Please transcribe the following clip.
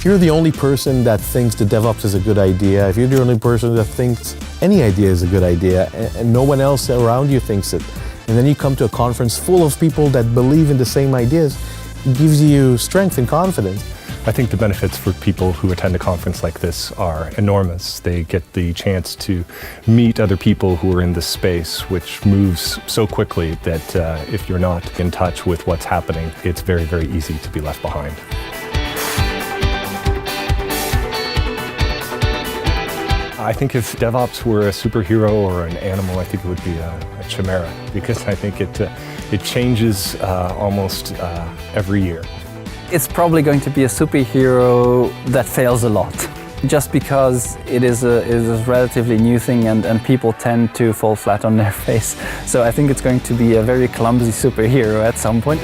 If you're the only person that thinks the DevOps is a good idea, if you're the only person that thinks any idea is a good idea, and no one else around you thinks it, and then you come to a conference full of people that believe in the same ideas, it gives you strength and confidence. I think the benefits for people who attend a conference like this are enormous. They get the chance to meet other people who are in this space, which moves so quickly that if you're not in touch with what's happening, it's very, very easy to be left behind. I think if DevOps were a superhero or an animal, I think it would be a chimera, because I think it changes almost every year. It's probably going to be a superhero that fails a lot, just because it is a relatively new thing and people tend to fall flat on their face. So I think it's going to be a very clumsy superhero at some point.